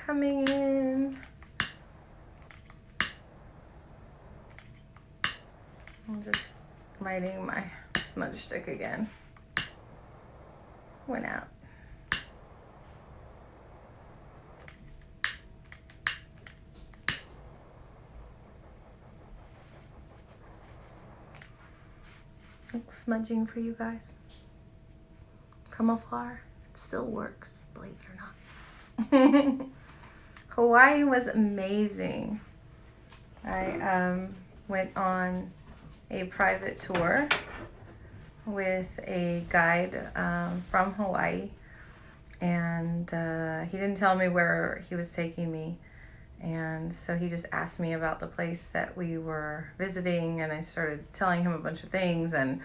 coming in. I'm just lighting my smudge stick again. Went out. Smudging for you guys from afar. It still works, believe it or not. Hawaii was amazing. I went on a private tour with a guide from Hawaii, and he didn't tell me where he was taking me. And so he just asked me about the place that we were visiting, and I started telling him a bunch of things. And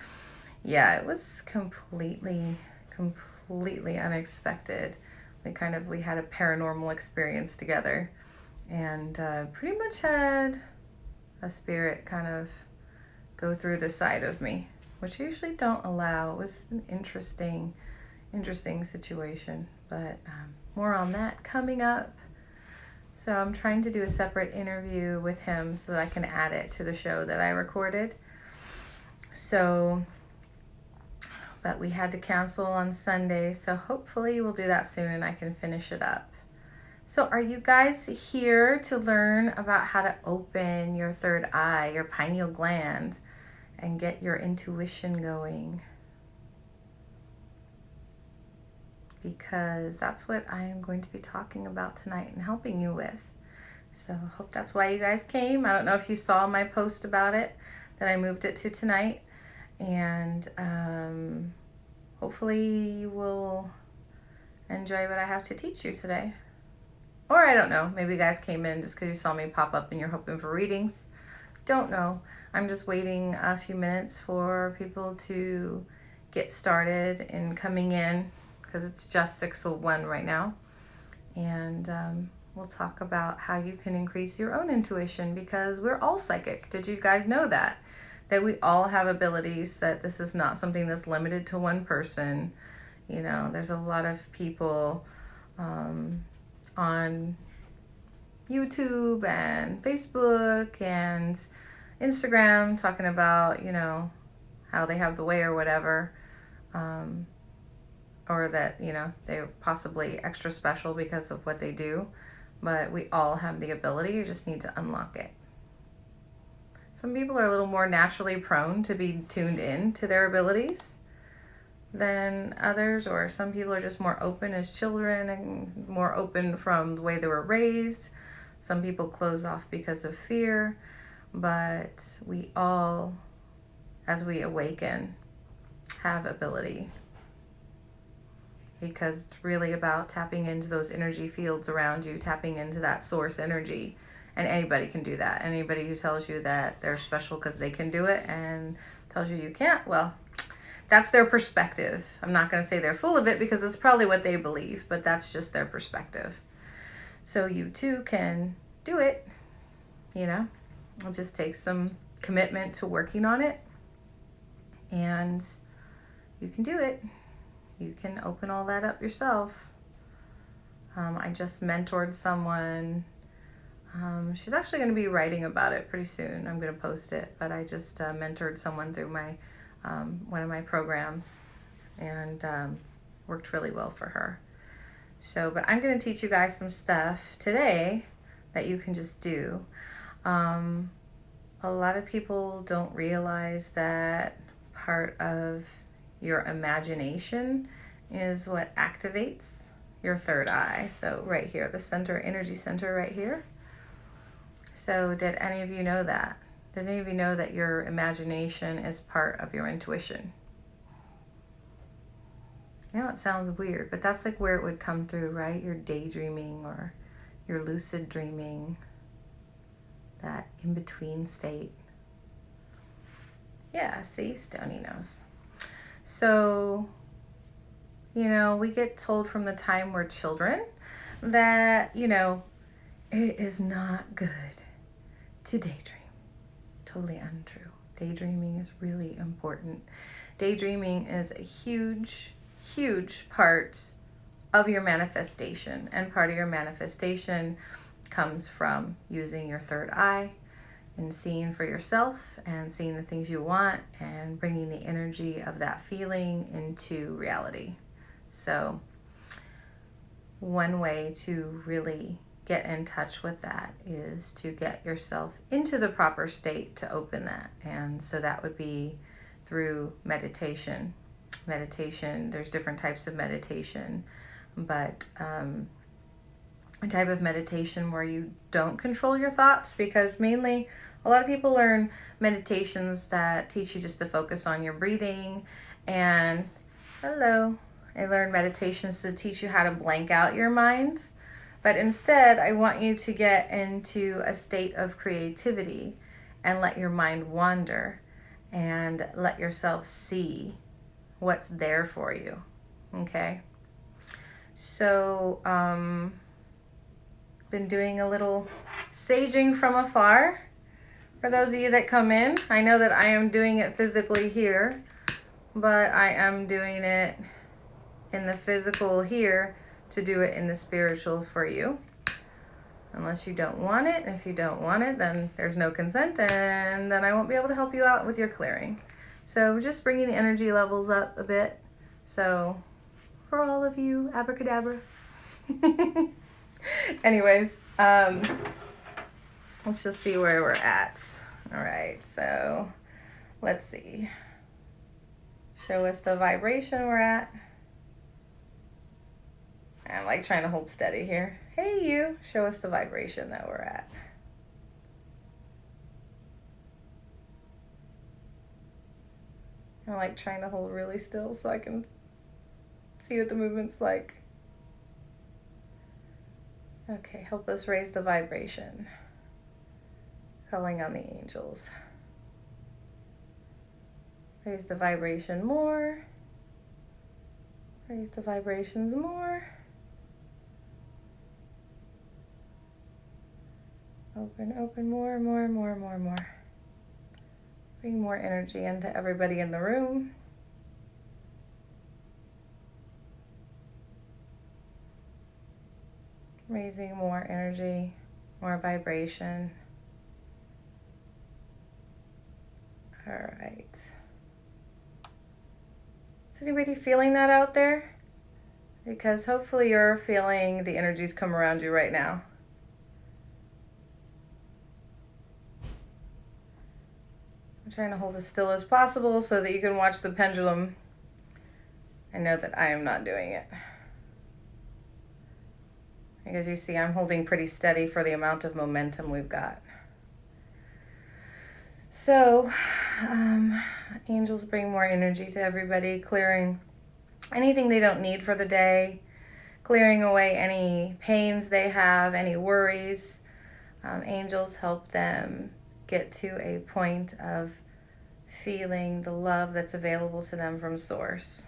yeah, it was completely unexpected. We had a paranormal experience together, and pretty much had a spirit kind of go through the side of me, which I usually don't allow. It was an interesting situation, but more on that coming up. So I'm trying to do a separate interview with him so that I can add it to the show that I recorded. But we had to cancel on Sunday, so hopefully we'll do that soon and I can finish it up. So are you guys here to learn about how to open your third eye, your pineal gland, and get your intuition going? Because that's what I am going to be talking about tonight and helping you with. So I hope that's why you guys came. I don't know if you saw my post about it, that I moved it to tonight. And hopefully you will enjoy what I have to teach you today. Or I don't know, maybe you guys came in just because you saw me pop up and you're hoping for readings. Don't know. I'm just waiting a few minutes for people to get started and coming in, because it's just 6:01 right now. And we'll talk about how you can increase your own intuition, because we're all psychic. Did you guys know that? That we all have abilities, that this is not something that's limited to one person. You know, there's a lot of people on YouTube and Facebook and Instagram talking about, you know, how they have the way or whatever. Or that, you know, they're possibly extra special because of what they do. But we all have the ability, you just need to unlock it. Some people are a little more naturally prone to be tuned in to their abilities than others, or some people are just more open as children and more open from the way they were raised. Some people close off because of fear, but we all, as we awaken, have ability, because it's really about tapping into those energy fields around you, tapping into that source energy. And anybody can do that. Anybody who tells you that they're special because they can do it and tells you you can't, well, that's their perspective. I'm not going to say they're full of it, because it's probably what they believe, but that's just their perspective. So you too can do it, you know. It just takes some commitment to working on it, and you can do it. You can open all that up yourself. I just mentored someone. She's actually going to be writing about it pretty soon. I'm going to post it, but I just mentored someone through my one of my programs, and worked really well for her. So, but I'm going to teach you guys some stuff today that you can just do. A lot of people don't realize that part of your imagination is what activates your third eye. So right here, the center, energy center right here. So did any of you know that? Did any of you know that your imagination is part of your intuition? Yeah, it sounds weird, but that's like where it would come through, right? Your daydreaming or your lucid dreaming, that in-between state. Yeah, see, Stony knows. So, you know, we get told from the time we're children that, you know, it is not good to daydream. Totally untrue. Daydreaming is really important. Daydreaming is a huge part of your manifestation. And part of your manifestation comes from using your third eye and seeing for yourself and seeing the things you want and bringing the energy of that feeling into reality. So one way to really get in touch with that is to get yourself into the proper state to open that. And so that would be through meditation. There's different types of meditation, but a type of meditation where you don't control your thoughts, because mainly a lot of people learn meditations that teach you just to focus on your breathing, and they learn meditations to teach you how to blank out your minds. But instead, I want you to get into a state of creativity and let your mind wander and let yourself see what's there for you. Okay? So, been doing a little saging from afar. For those of you that come in, I know that I am doing it physically here, but I am doing it in the physical here to do it in the spiritual for you. Unless you don't want it. And if you don't want it, then there's no consent, and then I won't be able to help you out with your clearing. So just bringing the energy levels up a bit. So for all of you, abracadabra. Anyways, let's just see where we're at. All right, so let's see. Show us the vibration we're at. I'm like trying to hold steady here. Hey, you, show us the vibration that we're at. I'm like trying to hold really still so I can see what the movement's like. Okay, help us raise the vibration. Calling on the angels. Raise the vibration more. Raise the vibrations more. Open more. Bring more energy into everybody in the room. Raising more energy, more vibration. All right. Is anybody feeling that out there? Because hopefully you're feeling the energies come around you right now. I'm trying to hold as still as possible so that you can watch the pendulum and know that I am not doing it. As you see, I'm holding pretty steady for the amount of momentum we've got. So, angels bring more energy to everybody, clearing anything they don't need for the day, clearing away any pains they have, any worries. Angels help them get to a point of feeling the love that's available to them from Source.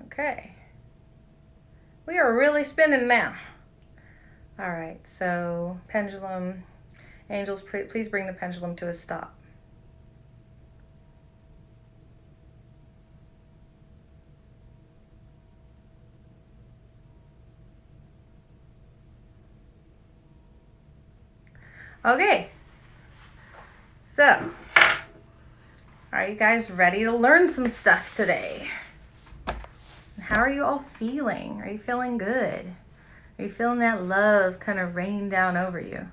Okay. We are really spinning now. All right, so pendulum. Angels, please bring the pendulum to a stop. Okay, so are you guys ready to learn some stuff today? How are you all feeling? Are you feeling good? Are you feeling that love kind of rain down over you?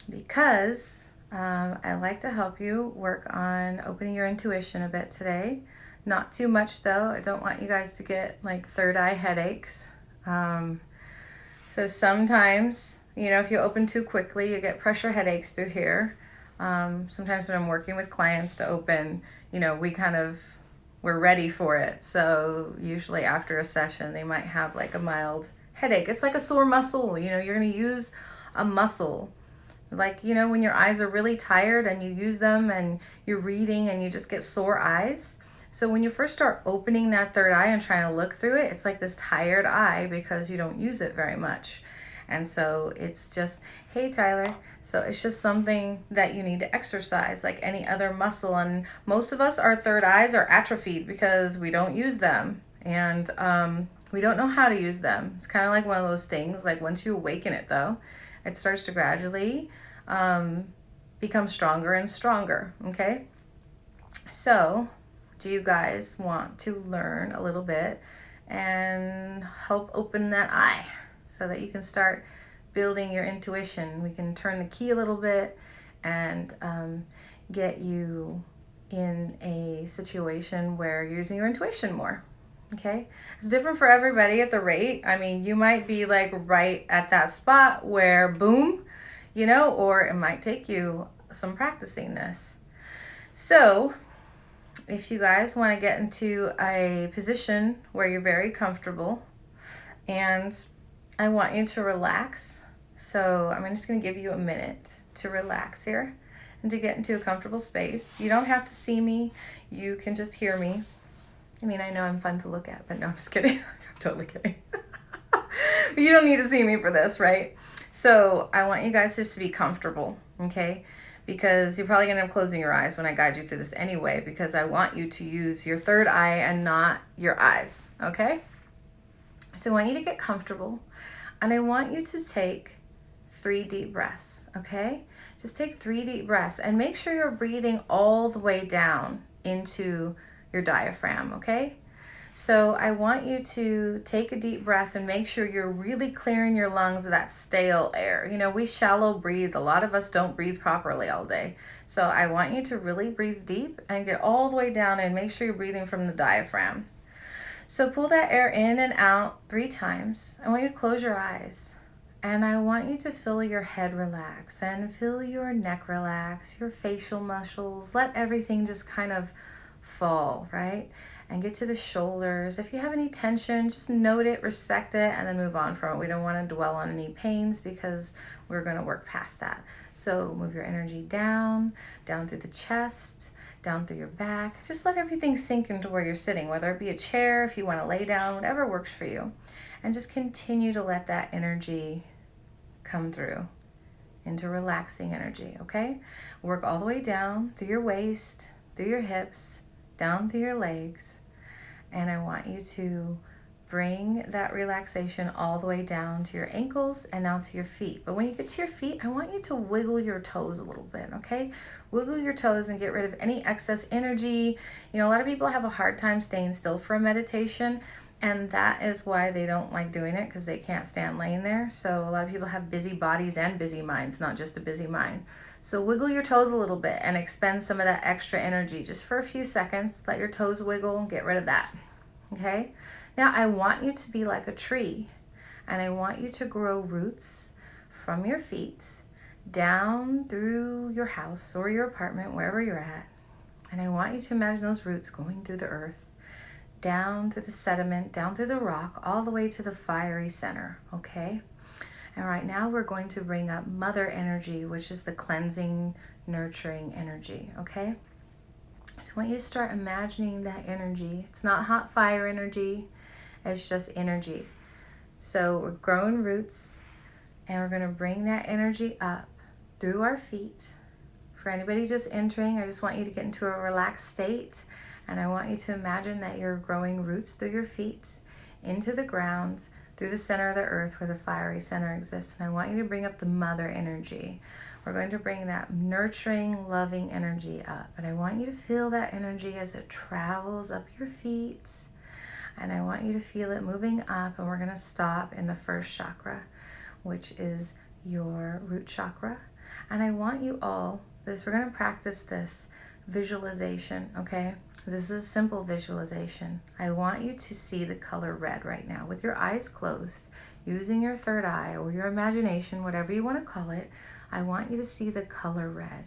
Because I like to help you work on opening your intuition a bit today. Not too much though. I don't want you guys to get like third eye headaches. So sometimes, if you open too quickly, you get pressure headaches through here. Sometimes when I'm working with clients to open, we're ready for it. So usually after a session, they might have like a mild headache. It's like a sore muscle. You're going to use a muscle. Like, when your eyes are really tired and you use them and you're reading and you just get sore eyes. So when you first start opening that third eye and trying to look through it, it's like this tired eye because you don't use it very much. And so it's just, hey, Tyler. So it's just something that you need to exercise like any other muscle. And most of us, our third eyes are atrophied because we don't use them. And we don't know how to use them. It's kind of like one of those things, like once you awaken it though, it starts to gradually become stronger and stronger, okay? So, do you guys want to learn a little bit and help open that eye so that you can start building your intuition? We can turn the key a little bit and get you in a situation where you're using your intuition more. Okay, it's different for everybody at the rate. I mean, you might be like right at that spot where boom, you know, or it might take you some practicing this. So, if you guys want to get into a position where you're very comfortable, and I want you to relax. So, I'm just going to give you a minute to relax here and to get into a comfortable space. You don't have to see me, you can just hear me. I mean, I know I'm fun to look at, but no, I'm just kidding. I'm totally kidding. But you don't need to see me for this, right? So I want you guys just to be comfortable, okay? Because you're probably going to end up closing your eyes when I guide you through this anyway, because I want you to use your third eye and not your eyes, okay? So I want you to get comfortable, and I want you to take 3 deep breaths, okay? Just take 3 deep breaths, and make sure you're breathing all the way down into your diaphragm, okay? So I want you to take a deep breath and make sure you're really clearing your lungs of that stale air. You know, we shallow breathe. A lot of us don't breathe properly all day. So I want you to really breathe deep and get all the way down and make sure you're breathing from the diaphragm. So pull that air in and out 3 times. I want you to close your eyes. And I want you to feel your head relax and feel your neck relax, your facial muscles. Let everything just kind of fall, right? And get to the shoulders. If you have any tension, just note it, respect it, and then move on from it. We don't want to dwell on any pains because we're going to work past that. So move your energy down through the chest, down through your back. Just let everything sink into where you're sitting, whether it be a chair, if you want to lay down, whatever works for you. And just continue to let that energy come through into relaxing energy, okay? Work all the way down through your waist, through your hips, down through your legs, and I want you to bring that relaxation all the way down to your ankles and now to your feet. But when you get to your feet, I want you to wiggle your toes a little bit, okay? Wiggle your toes and get rid of any excess energy. You know, a lot of people have a hard time staying still for a meditation, and that is why they don't like doing it, because they can't stand laying there. So a lot of people have busy bodies and busy minds, not just a busy mind. So wiggle your toes a little bit and expend some of that extra energy just for a few seconds. Let your toes wiggle and get rid of that, okay? Now I want you to be like a tree, and I want you to grow roots from your feet down through your house or your apartment, wherever you're at. And I want you to imagine those roots going through the earth, down through the sediment, down through the rock, all the way to the fiery center, okay? And right now we're going to bring up mother energy, which is the cleansing, nurturing energy, okay? So I want you to start imagining that energy. It's not hot fire energy, it's just energy. So we're growing roots, and we're gonna bring that energy up through our feet. For anybody just entering, I just want you to get into a relaxed state. And I want you to imagine that you're growing roots through your feet, into the ground, through the center of the earth where the fiery center exists. And I want you to bring up the mother energy. We're going to bring that nurturing, loving energy up. And I want you to feel that energy as it travels up your feet. And I want you to feel it moving up. And we're going to stop in the first chakra, which is your root chakra. And I want you all, we're going to practice this visualization, okay? This is a simple visualization. I want you to see the color red right now with your eyes closed, using your third eye or your imagination, whatever you want to call it. I want you to see the color red.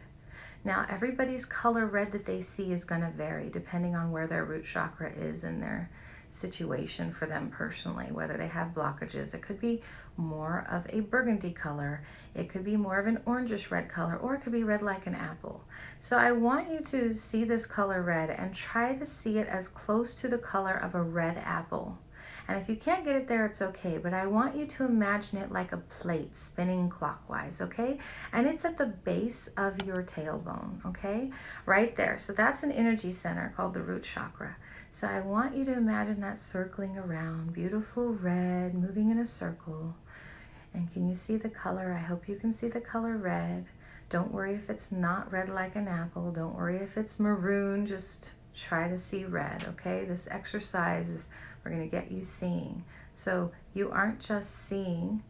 Now, everybody's color red that they see is going to vary depending on where their root chakra is in their situation for them personally, whether they have blockages. It could be more of a burgundy color, it could be more of an orangish red color, or it could be red like an apple. So I want you to see this color red and try to see it as close to the color of a red apple. And if you can't get it there, it's okay. But I want you to imagine it like a plate spinning clockwise, okay? And it's at the base of your tailbone, okay? Right there. So that's an energy center called the root chakra. So I want you to imagine that circling around, beautiful red, moving in a circle. And can you see the color? I hope you can see the color red. Don't worry if it's not red like an apple. Don't worry if it's maroon. Just try to see red, okay? This exercise is, we're going to get you seeing. So you aren't just seeing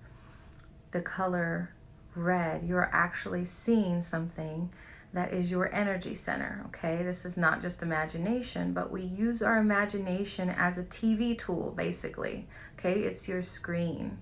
the color red. You're actually seeing something that is your energy center, okay? This is not just imagination, but we use our imagination as a TV tool, basically, okay? It's your screen.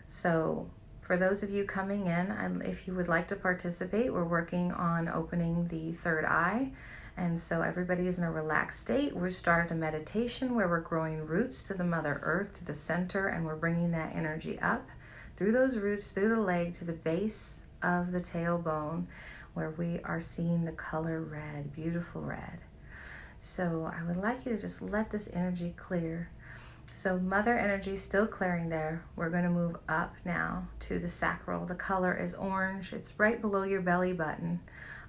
So for those of you coming in, if you would like to participate, we're working on opening the third eye. And so everybody is in a relaxed state. We've started a meditation where we're growing roots to the Mother Earth, to the center, and we're bringing that energy up through those roots, through the leg, to the base of the tailbone, where we are seeing the color red, beautiful red. So I would like you to just let this energy clear. So mother energy still clearing there. We're going to move up now to the sacral. The color is orange. It's right below your belly button.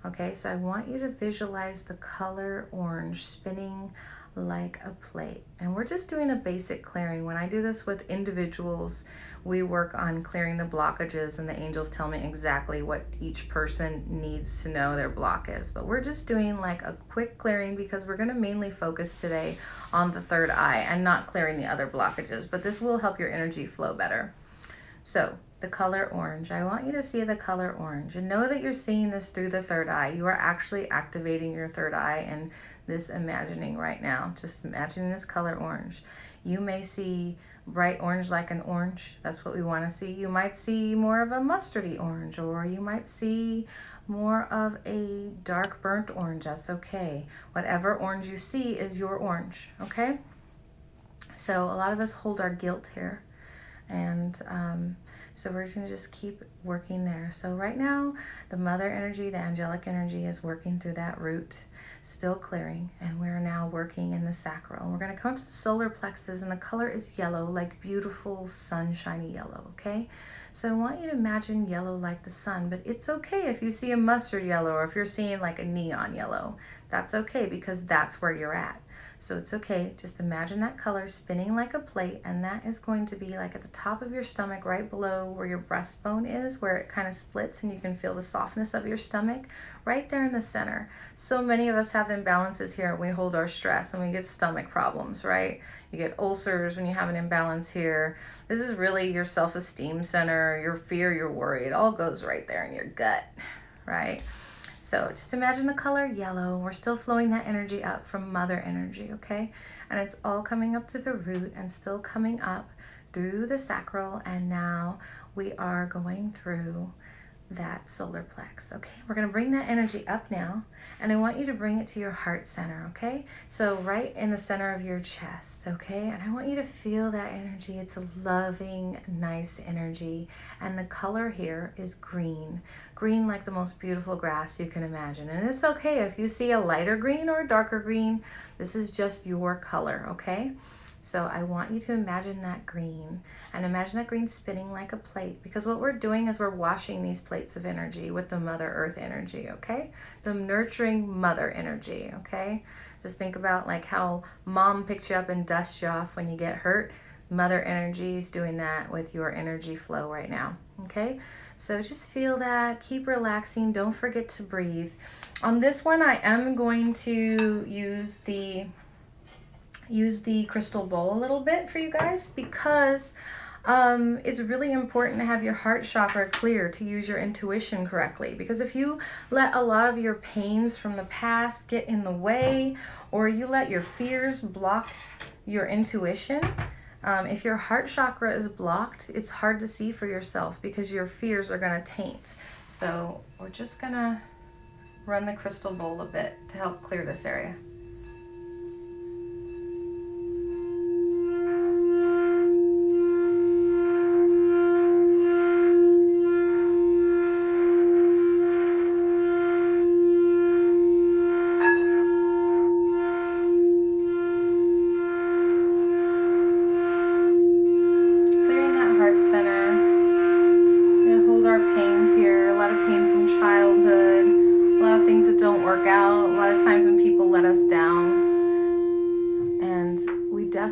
Okay, so I want you to visualize the color orange spinning like a plate. And we're just doing a basic clearing. When I do this with individuals, we work on clearing the blockages, and the angels tell me exactly what each person needs to know their block is. But we're just doing like a quick clearing because we're going to mainly focus today on the third eye and not clearing the other blockages. But this will help your energy flow better. So the color orange, I want you to see the color orange and know that you're seeing this through the third eye. You are actually activating your third eye and this imagining right now. Just imagining this color orange. You may see bright orange like an orange. That's what we want to see. You might see more of a mustardy orange, or you might see more of a dark burnt orange. That's okay. Whatever orange you see is your orange, okay? So a lot of us hold our guilt here. And so we're going to just keep working there. So right now, the mother energy, the angelic energy is working through that root, still clearing. And we're now working in the sacral. And we're going to come to the solar plexus, and the color is yellow, like beautiful sunshiny yellow, okay? So I want you to imagine yellow like the sun, but it's okay if you see a mustard yellow or if you're seeing like a neon yellow. That's okay because that's where you're at. So it's okay, just imagine that color spinning like a plate, and that is going to be like at the top of your stomach, right below where your breastbone is, where it kind of splits and you can feel the softness of your stomach, right there in the center. So many of us have imbalances here. We hold our stress and we get stomach problems, right? You get ulcers when you have an imbalance here. This is really your self-esteem center, your fear, your worry. It all goes right there in your gut, right? So just imagine the color yellow. We're still flowing that energy up from mother energy, okay? And it's all coming up to the root and still coming up through the sacral. And now we are going through that solar plex, okay? We're going to bring that energy up now, and I want you to bring it to your heart center, okay? So right in the center of your chest, okay? And I want you to feel that energy. It's a loving, nice energy, and the color here is green. Green like the most beautiful grass you can imagine. And it's okay if you see a lighter green or a darker green. This is just your color, okay? So I want you to imagine that green, and imagine that green spinning like a plate, because what we're doing is we're washing these plates of energy with the Mother Earth energy, okay? The nurturing mother energy, okay? Just think about like how mom picks you up and dusts you off when you get hurt. Mother energy is doing that with your energy flow right now, okay? So just feel that, keep relaxing, don't forget to breathe. On this one, I am going to use the crystal bowl a little bit for you guys, because it's really important to have your heart chakra clear to use your intuition correctly. Because if you let a lot of your pains from the past get in the way, or you let your fears block your intuition, if your heart chakra is blocked, it's hard to see for yourself because your fears are going to taint. So we're just going to run the crystal bowl a bit to help clear this area.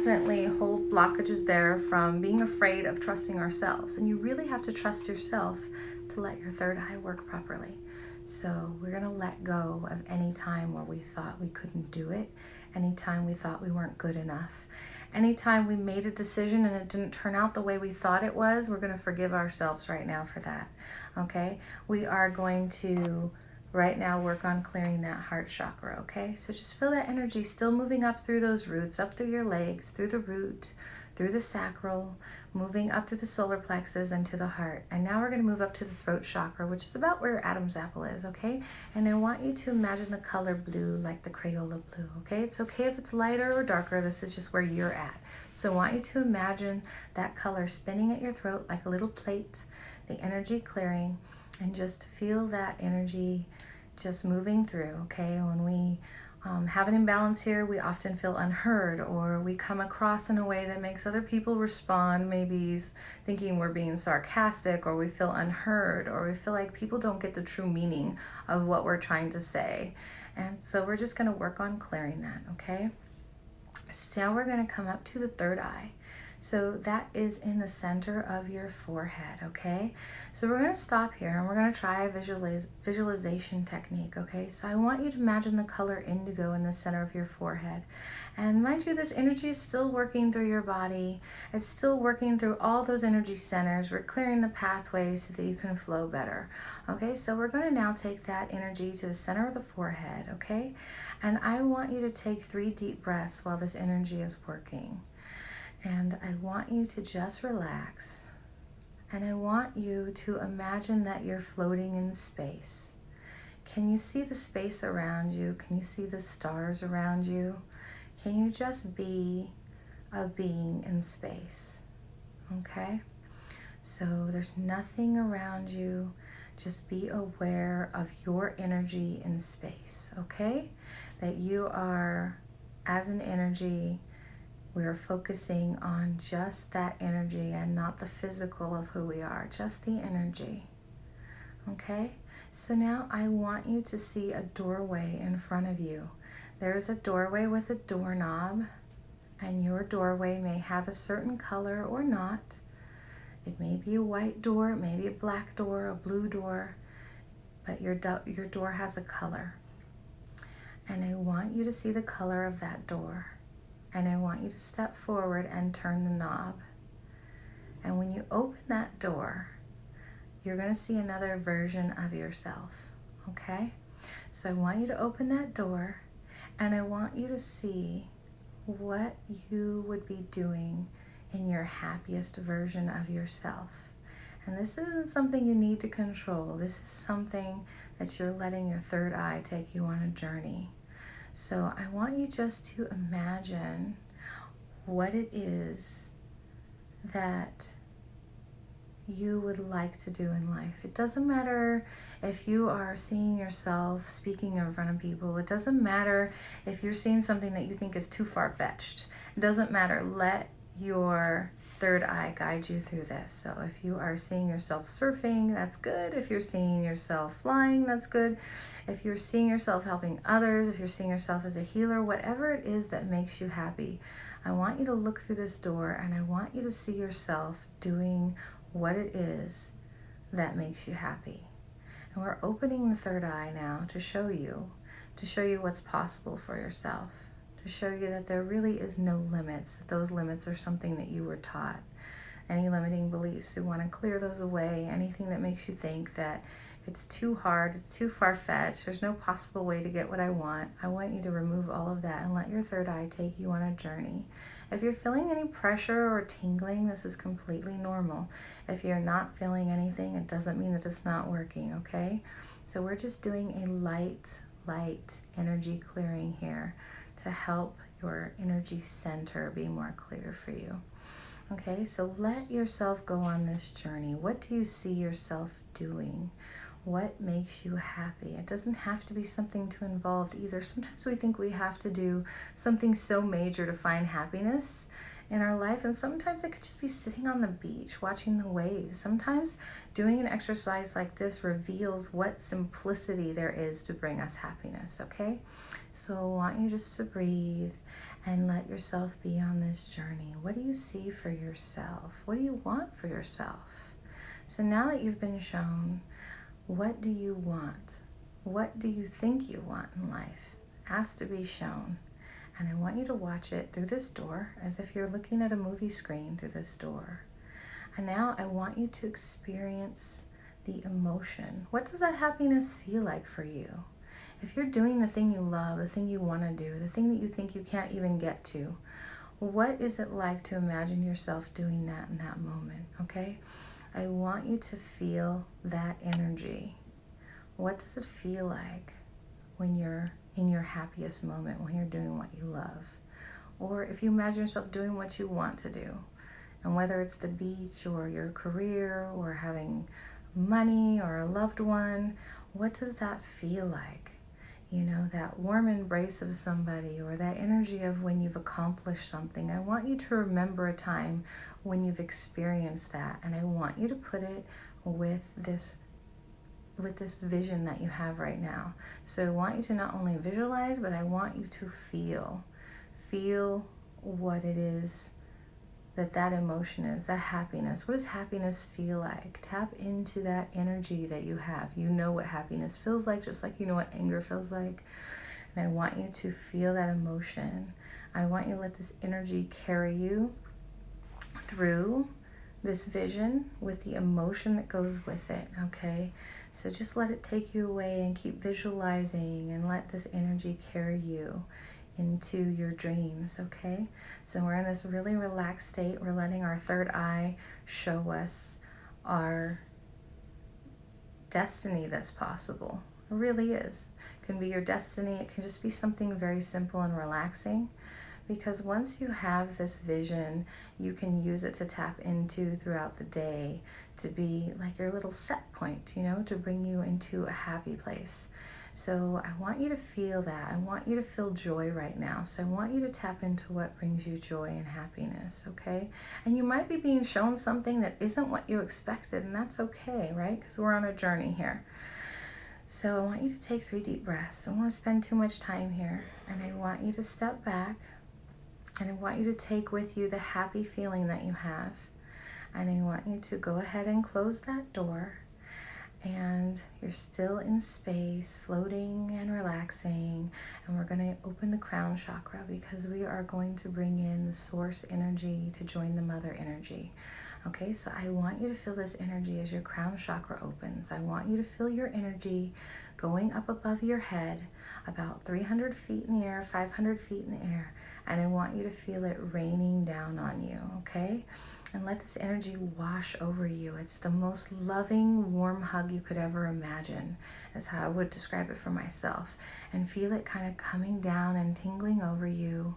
definitely hold blockages there from being afraid of trusting ourselves. And you really have to trust yourself to let your third eye work properly. So we're going to let go of any time where we thought we couldn't do it, any time we thought we weren't good enough. Anytime we made a decision and it didn't turn out the way we thought it was, we're going to forgive ourselves right now for that. Okay? We are going to right now work on clearing that heart chakra. Okay? So just feel that energy still moving up through those roots, up through your legs, through the root, through the sacral, moving up to the solar plexus and to the heart. And now we're going to move up to the throat chakra, which is about where your Adam's apple is, okay? And I want you to imagine the color blue, like the Crayola blue, okay? It's okay if it's lighter or darker. This is just where you're at. So I want you to imagine that color spinning at your throat like a little plate, the energy clearing, and just feel that energy just moving through, okay? When we have an imbalance here, we often feel unheard, or we come across in a way that makes other people respond, maybe thinking we're being sarcastic, or we feel unheard, or we feel like people don't get the true meaning of what we're trying to say. And so we're just going to work on clearing that, okay? So now we're going to come up to the third eye. So that is in the center of your forehead, okay? So we're going to stop here and we're going to try a visualization technique, okay? So I want you to imagine the color indigo in the center of your forehead. And mind you, this energy is still working through your body. It's still working through all those energy centers. We're clearing the pathways so that you can flow better, okay? So we're going to now take that energy to the center of the forehead, okay? And I want you to take 3 deep breaths while this energy is working. And I want you to just relax. And I want you to imagine that you're floating in space. Can you see the space around you? Can you see the stars around you? Can you just be a being in space? Okay? So there's nothing around you. Just be aware of your energy in space, okay? That you are, as an energy, we are focusing on just that energy and not the physical of who we are, just the energy. Okay? So now I want you to see a doorway in front of you. There's a doorway with a doorknob, and your doorway may have a certain color or not. It may be a white door, it may be a black door, a blue door, but your door has a color. And I want you to see the color of that door. And I want you to step forward and turn the knob. And when you open that door, you're going to see another version of yourself, okay? So I want you to open that door, and I want you to see what you would be doing in your happiest version of yourself. And this isn't something you need to control. This is something that you're letting your third eye take you on a journey. So I want you just to imagine what it is that you would like to do in life. It doesn't matter if you are seeing yourself speaking in front of people. It doesn't matter if you're seeing something that you think is too far-fetched. It doesn't matter. Let your third eye guide you through this. So if you are seeing yourself surfing, that's good. If you're seeing yourself flying, that's good. If you're seeing yourself helping others, if you're seeing yourself as a healer, whatever it is that makes you happy, I want you to look through this door and I want you to see yourself doing what it is that makes you happy. And we're opening the third eye now to show you what's possible for yourself, to show you that there really is no limits, that those limits are something that you were taught. Any limiting beliefs, we want to clear those away. Anything that makes you think that it's too hard, it's too far-fetched, there's no possible way to get what I want you to remove all of that and let your third eye take you on a journey. If you're feeling any pressure or tingling, this is completely normal. If you're not feeling anything, it doesn't mean that it's not working, okay? So we're just doing a light energy clearing here to help your energy center be more clear for you. Okay, so let yourself go on this journey. What do you see yourself doing? What makes you happy? It doesn't have to be something too involved either. Sometimes we think we have to do something so major to find happiness in our life, and sometimes it could just be sitting on the beach watching the waves. Sometimes doing an exercise like this reveals what simplicity there is to bring us happiness, okay? So I want you just to breathe and let yourself be on this journey. What do you see for yourself? What do you want for yourself? So now that you've been shown, what do you want? What do you think you want in life? Ask to be shown. And I want you to watch it through this door as if you're looking at a movie screen through this door. And now I want you to experience the emotion. What does that happiness feel like for you? If you're doing the thing you love, the thing you want to do, the thing that you think you can't even get to, what is it like to imagine yourself doing that in that moment, okay? I want you to feel that energy. What does it feel like when you're in your happiest moment, when you're doing what you love? Or if you imagine yourself doing what you want to do, and whether it's the beach or your career or having money or a loved one, what does that feel like? You know, that warm embrace of somebody or that energy of when you've accomplished something. I want you to remember a time when you've experienced that, and I want you to put it with this vision that you have right now. So I want you to not only visualize, but I want you to feel what it is that emotion is, that happiness. What does happiness feel like? Tap into that energy that you have. You know what happiness feels like, just like you know what anger feels like. And I want you to feel that emotion. I want you to let this energy carry you through this vision with the emotion that goes with it, okay? So just let it take you away and keep visualizing and let this energy carry you into your dreams, okay? So we're in this really relaxed state. We're letting our third eye show us our destiny that's possible. It really is. It can be your destiny. It can just be something very simple and relaxing. Because once you have this vision, you can use it to tap into throughout the day to be like your little set point, you know, to bring you into a happy place. So I want you to feel that. I want you to feel joy right now. So I want you to tap into what brings you joy and happiness, okay? And you might be being shown something that isn't what you expected, and that's okay, right? Because we're on a journey here. So I want you to take 3 deep breaths. I don't want to spend too much time here. And I want you to step back. And I want you to take with you the happy feeling that you have. And I want you to go ahead and close that door. And you're still in space, floating and relaxing. And we're going to open the crown chakra because we are going to bring in the source energy to join the mother energy. Okay, so I want you to feel this energy as your crown chakra opens. I want you to feel your energy going up above your head, about 300 feet in the air, 500 feet in the air. And I want you to feel it raining down on you, okay? And let this energy wash over you. It's the most loving, warm hug you could ever imagine. That's how I would describe it for myself. And feel it kind of coming down and tingling over you.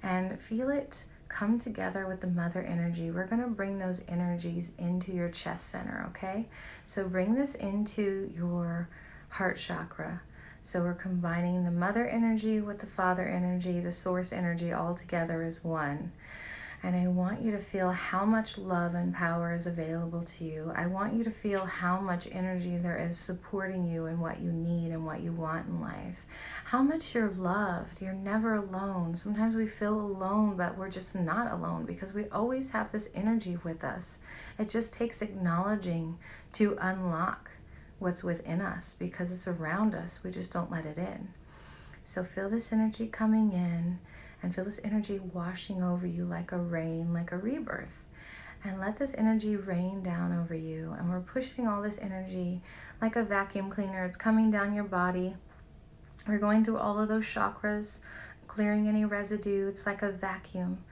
And feel it come together with the mother energy. We're going to bring those energies into your chest center, okay? So bring this into your heart chakra. So we're combining the mother energy with the father energy, the source energy all together as one. And I want you to feel how much love and power is available to you. I want you to feel how much energy there is supporting you in what you need and what you want in life. How much you're loved. You're never alone. Sometimes we feel alone, but we're just not alone because we always have this energy with us. It just takes acknowledging to unlock what's within us because it's around us. We just don't let it in. So feel this energy coming in and feel this energy washing over you like a rain, like a rebirth. And let this energy rain down over you. And we're pushing all this energy like a vacuum cleaner. It's coming down your body. We're going through all of those chakras, clearing any residue. It's like a vacuum.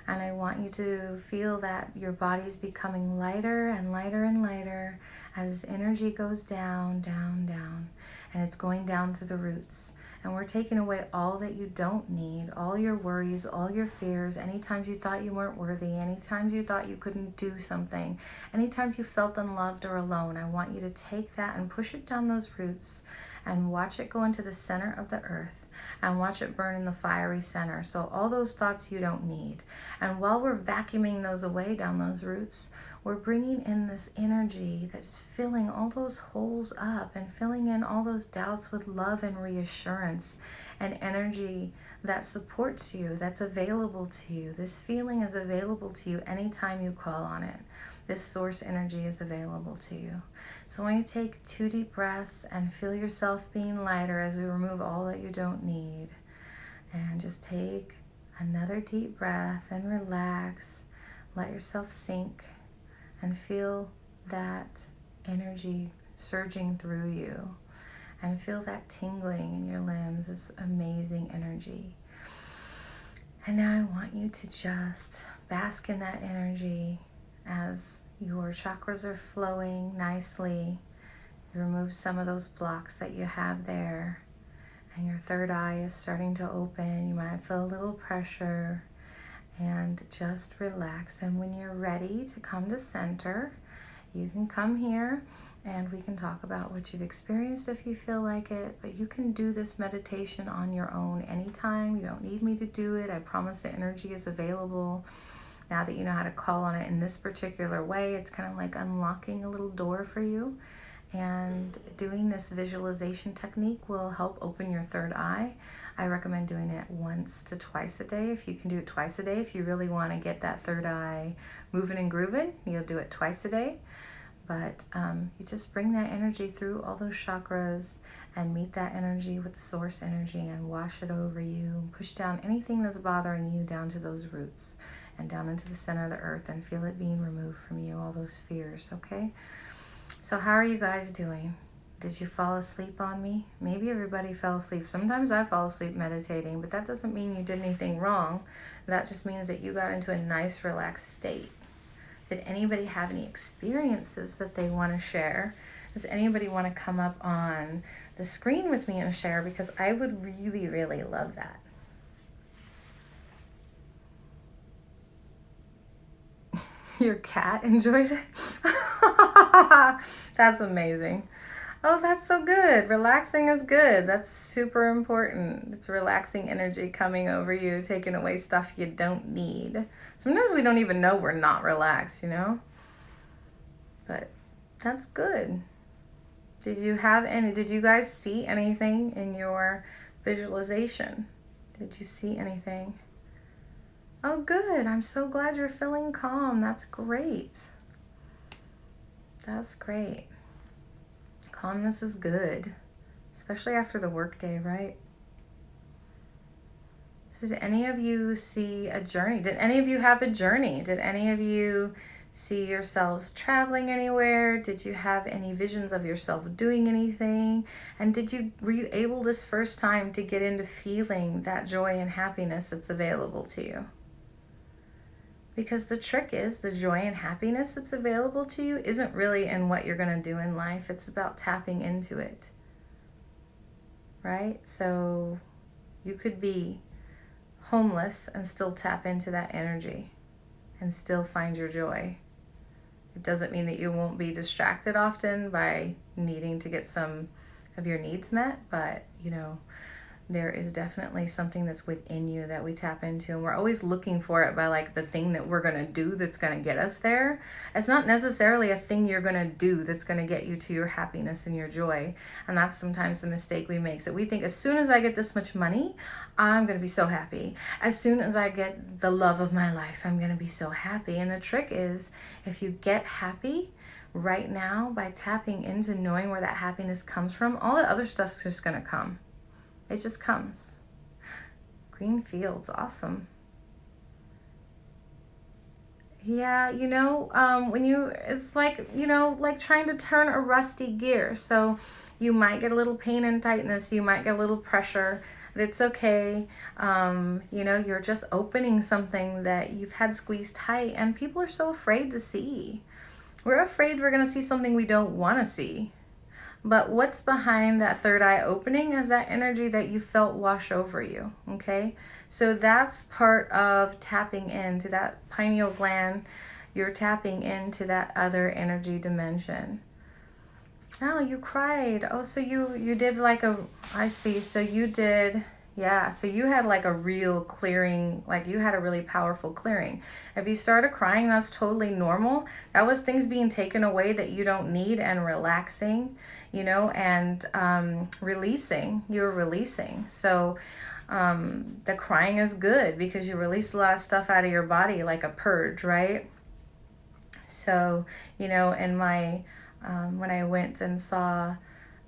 And I want you to feel that your body's becoming lighter and lighter and lighter as this energy goes down, down, down. And it's going down through the roots. And we're taking away all that you don't need, all your worries, all your fears, any times you thought you weren't worthy, any times you thought you couldn't do something, any times you felt unloved or alone. I want you to take that and push it down those roots and watch it go into the center of the earth. and watch it burn in the fiery center. So all those thoughts you don't need. And while we're vacuuming those away down those roots, we're bringing in this energy that is filling all those holes up and filling in all those doubts with love and reassurance and energy that supports you, that's available to you. This feeling is available to you anytime you call on it. This source energy is available to you. So when you take 2 deep breaths and feel yourself being lighter as we remove all that you don't need, and just take another deep breath and relax, let yourself sink and feel that energy surging through you, and feel that tingling in your limbs, this amazing energy. And now I want you to just bask in that energy as your chakras are flowing nicely. You remove some of those blocks that you have there, and your third eye is starting to open. You might feel a little pressure, and just relax. And when you're ready to come to center, you can come here and we can talk about what you've experienced if you feel like it. But you can do this meditation on your own anytime. You don't need me to do it. I promise the energy is available. Now that you know how to call on it in this particular way, it's kind of like unlocking a little door for you. And doing this visualization technique will help open your third eye. I recommend doing it once to twice a day. If you can do it twice a day, if you really want to get that third eye moving and grooving, you'll do it twice a day. But you just bring that energy through all those chakras and meet that energy with the source energy and wash it over you. Push down anything that's bothering you down to those roots and down into the center of the earth, and feel it being removed from you, all those fears, okay? So how are you guys doing? Did you fall asleep on me? Maybe everybody fell asleep. Sometimes I fall asleep meditating, but that doesn't mean you did anything wrong. That just means that you got into a nice, relaxed state. Did anybody have any experiences that they want to share? Does anybody want to come up on the screen with me and share? Because I would really, really love that. Your cat enjoyed it? That's amazing. Oh, that's so good. Relaxing is good. That's super important. It's relaxing energy coming over you, taking away stuff you don't need. Sometimes we don't even know we're not relaxed, you know? But that's good. Did you guys see anything in your visualization? Did you see anything? Oh, good. I'm so glad you're feeling calm. That's great. That's great. Calmness is good, especially after the workday, right? So did any of you see a journey? Did any of you have a journey? Did any of you see yourselves traveling anywhere? Did you have any visions of yourself doing anything? And were you able this first time to get into feeling that joy and happiness that's available to you? Because the trick is the joy and happiness that's available to you isn't really in what you're going to do in life. It's about tapping into it, right? So you could be homeless and still tap into that energy and still find your joy. It doesn't mean that you won't be distracted often by needing to get some of your needs met, but there is definitely something that's within you that we tap into, and we're always looking for it by like the thing that we're going to do that's going to get us there. It's not necessarily a thing you're going to do that's going to get you to your happiness and your joy. And that's sometimes the mistake we make, that we think as soon as I get this much money, I'm going to be so happy. As soon as I get the love of my life, I'm going to be so happy. And the trick is, if you get happy right now by tapping into knowing where that happiness comes from, all the other stuff's just going to come. It just comes. Green fields, awesome. Yeah, it's like, like trying to turn a rusty gear. So you might get a little pain and tightness, you might get a little pressure, but it's okay. You're just opening something that you've had squeezed tight, and people are so afraid to see. We're afraid we're going to see something we don't want to see. But what's behind that third eye opening is that energy that you felt wash over you, okay? So that's part of tapping into that pineal gland. You're tapping into that other energy dimension. Oh, you cried. Oh, so you did I see. So you did Yeah, so you had like a real clearing, like you had a really powerful clearing. If you started crying, that's totally normal. That was things being taken away that you don't need and relaxing, and releasing. You're releasing. So the crying is good because you release a lot of stuff out of your body, like a purge, right? So, in my, when I went and saw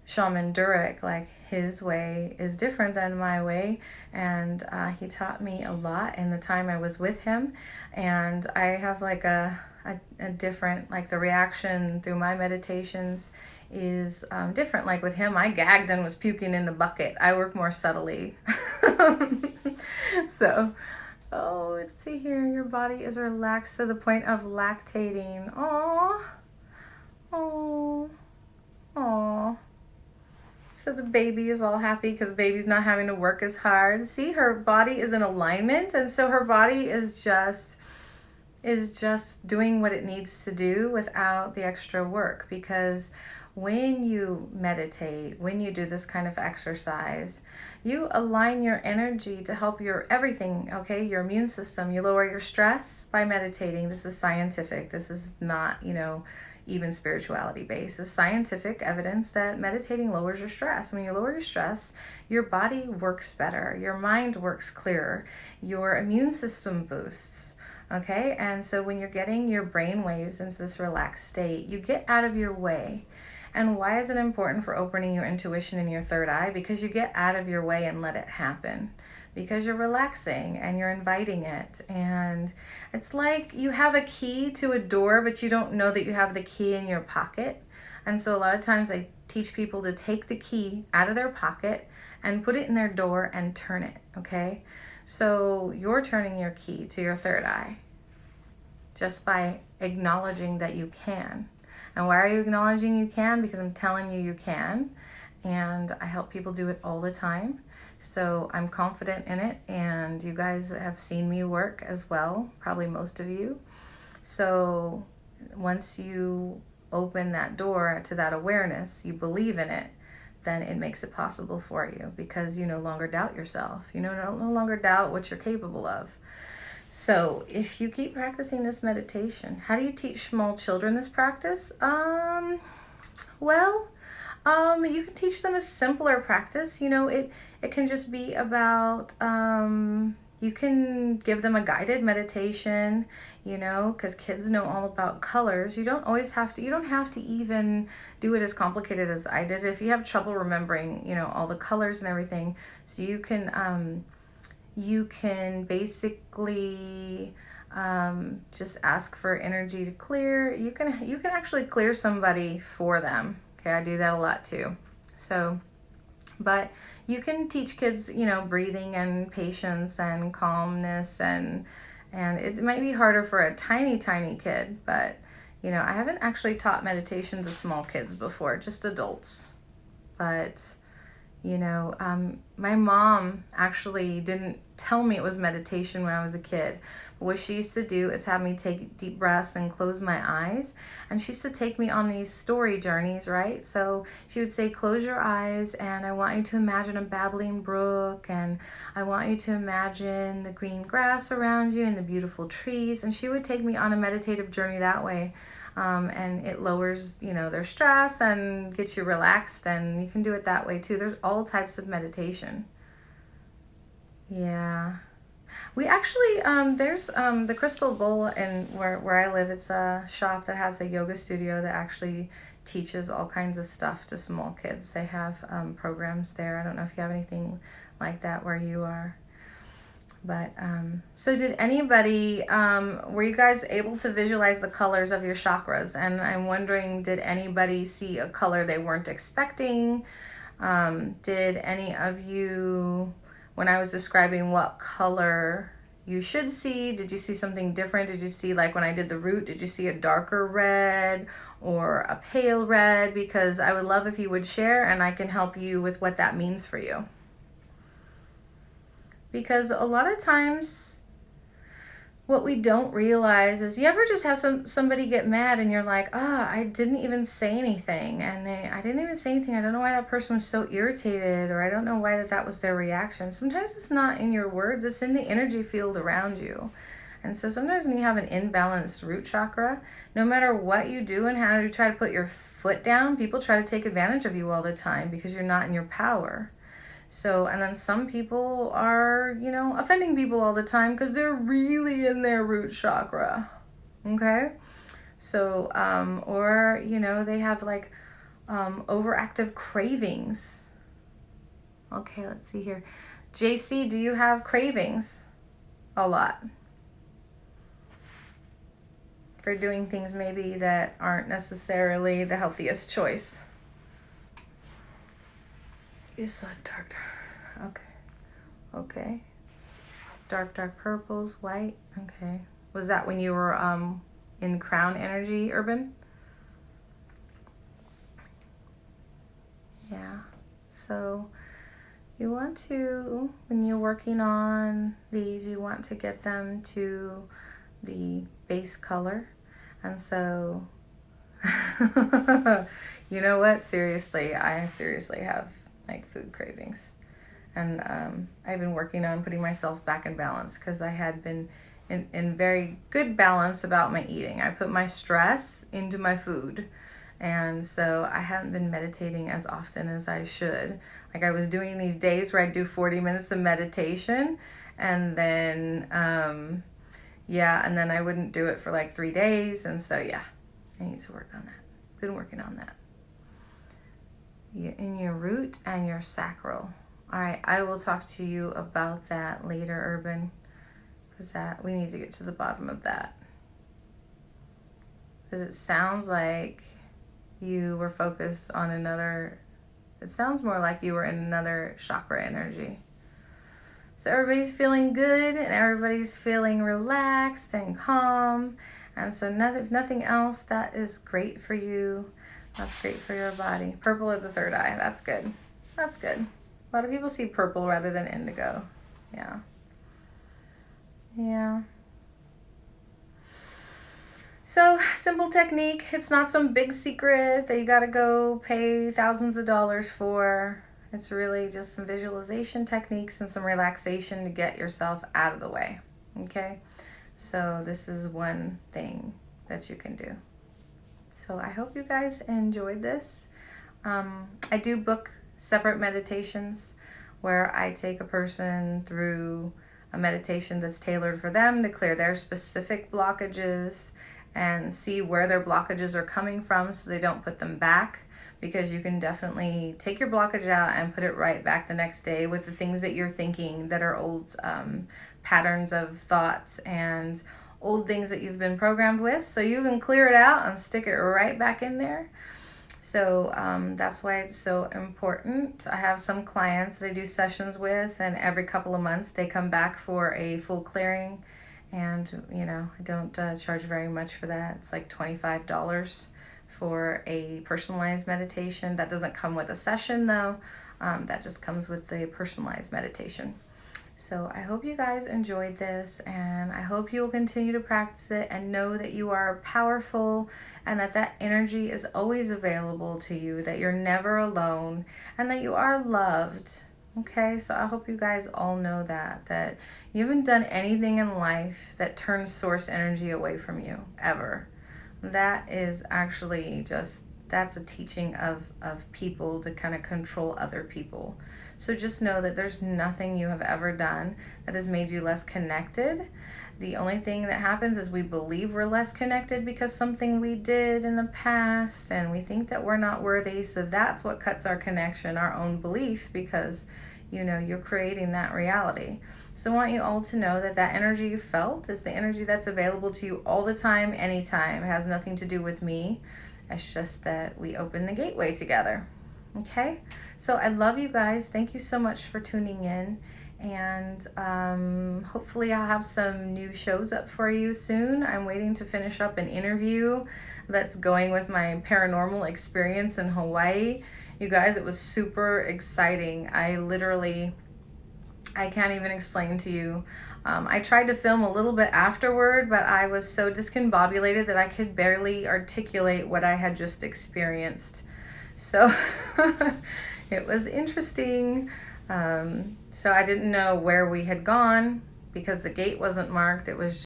Shaman Durek, like his way is different than my way, and he taught me a lot in the time I was with him, and I have like a different, like the reaction through my meditations is different. Like with him, I gagged and was puking in the bucket. I work more subtly. So, oh, let's see here. Your body is relaxed to the point of lactating. Aww. Aww. Aww. So the baby is all happy because baby's not having to work as hard. See, her body is in alignment, and so her body is just doing what it needs to do without the extra work. Because when you meditate, when you do this kind of exercise, you align your energy to help your everything, okay? Your immune system. You lower your stress by meditating. This is scientific. This is not, even spirituality based. Is scientific evidence that meditating lowers your stress. When you lower your stress, your body works better, your mind works clearer, your immune system boosts. Okay, and so when you're getting your brain waves into this relaxed state, you get out of your way. And why is it important for opening your intuition in your third eye? Because you get out of your way and let it happen. Because you're relaxing and you're inviting it. And it's like you have a key to a door, but you don't know that you have the key in your pocket. And so a lot of times I teach people to take the key out of their pocket and put it in their door and turn it, okay? So you're turning your key to your third eye just by acknowledging that you can. And why are you acknowledging you can? Because I'm telling you can. And I help people do it all the time. So I'm confident in it, and you guys have seen me work as well, probably most of you. So once you open that door to that awareness, you believe in it, then it makes it possible for you because you no longer doubt yourself. You no longer doubt what you're capable of. So if you keep practicing this meditation, how do you teach small children this practice? You can teach them a simpler practice. It can just be about, you can give them a guided meditation, because kids know all about colors. You don't have to even do it as complicated as I did. If you have trouble remembering, all the colors and everything, so you can basically just ask for energy to clear. You can actually clear somebody for them. Okay, I do that a lot too. So, but you can teach kids, breathing and patience and calmness, and it might be harder for a tiny kid, but I haven't actually taught meditation to small kids before, just adults. But my mom actually didn't tell me it was meditation when I was a kid. What she used to do is have me take deep breaths and close my eyes. And she used to take me on these story journeys, right? So she would say, close your eyes, and I want you to imagine a babbling brook, and I want you to imagine the green grass around you and the beautiful trees. And she would take me on a meditative journey that way. And it lowers, their stress and gets you relaxed, and you can do it that way too. There's all types of meditation. Yeah. We actually, there's the Crystal Bowl, and where I live, it's a shop that has a yoga studio that actually teaches all kinds of stuff to small kids. They have programs there. I don't know if you have anything like that where you are. But so did anybody, were you guys able to visualize the colors of your chakras? And I'm wondering, did anybody see a color they weren't expecting? Did any of you, when I was describing what color you should see, did you see something different? Did you see, like when I did the root, did you see a darker red or a pale red? Because I would love if you would share, and I can help you with what that means for you. Because a lot of times what we don't realize is, you ever just have somebody get mad and you're like, I didn't even say anything, and I didn't even say anything. I don't know why that person was so irritated, or I don't know why that was their reaction. Sometimes it's not in your words, it's in the energy field around you. And so sometimes when you have an imbalanced root chakra, no matter what you do and how you try to put your foot down, people try to take advantage of you all the time because you're not in your power. So, and then some people are, offending people all the time because they're really in their root chakra. Okay? So, or, they have like overactive cravings. Okay, let's see here. JC, do you have cravings? A lot. For doing things maybe that aren't necessarily the healthiest choice. You saw dark. Okay. Dark purples, white. Okay. Was that when you were in crown energy, Urban? Yeah. So you want to, when you're working on these, you want to get them to the base color. And so, you know what? Seriously, I seriously have like food cravings. And I've been working on putting myself back in balance because I had been in very good balance about my eating. I put my stress into my food. And so I haven't been meditating as often as I should. Like I was doing these days where I'd do 40 minutes of meditation, and then, and then I wouldn't do it for like 3 days. And so, I need to work on that. Been working on that. In your root and your sacral. All right, I will talk to you about that later, Urban, because we need to get to the bottom of that. Because it sounds like you were focused on it sounds more like you were in another chakra energy. So everybody's feeling good and everybody's feeling relaxed and calm. And so if nothing else, that is great for you. That's great for your body. Purple of the third eye. That's good. That's good. A lot of people see purple rather than indigo. Yeah. So, simple technique. It's not some big secret that you got to go pay thousands of dollars for. It's really just some visualization techniques and some relaxation to get yourself out of the way. Okay? So, this is one thing that you can do. So, I hope you guys enjoyed this. I do book separate meditations where I take a person through a meditation that's tailored for them to clear their specific blockages and see where their blockages are coming from so they don't put them back, because you can definitely take your blockage out and put it right back the next day with the things that you're thinking that are old patterns of thoughts and old things that you've been programmed with. So you can clear it out and stick it right back in there. So that's why it's so important. I have some clients that I do sessions with, and every couple of months they come back for a full clearing. And, I don't charge very much for that. It's like $25 for a personalized meditation. That doesn't come with a session, though. That just comes with the personalized meditation. So I hope you guys enjoyed this, and I hope you will continue to practice it and know that you are powerful and that energy is always available to you, that you're never alone, and that you are loved. Okay, so I hope you guys all know that you haven't done anything in life that turns source energy away from you, ever. That is actually that's a teaching of people to kind of control other people. So just know that there's nothing you have ever done that has made you less connected. The only thing that happens is we believe we're less connected because something we did in the past, and we think that we're not worthy. So that's what cuts our connection, our own belief, because you're creating that reality. So I want you all to know that energy you felt is the energy that's available to you all the time, anytime. It has nothing to do with me. It's just that we open the gateway together. Okay? So I love you guys. Thank you so much for tuning in. And hopefully I'll have some new shows up for you soon. I'm waiting to finish up an interview that's going with my paranormal experience in Hawaii. You guys, it was super exciting. I I can't even explain to you. I tried to film a little bit afterward, but I was so discombobulated that I could barely articulate what I had just experienced. So it was interesting. So I didn't know where we had gone because the gate wasn't marked. It was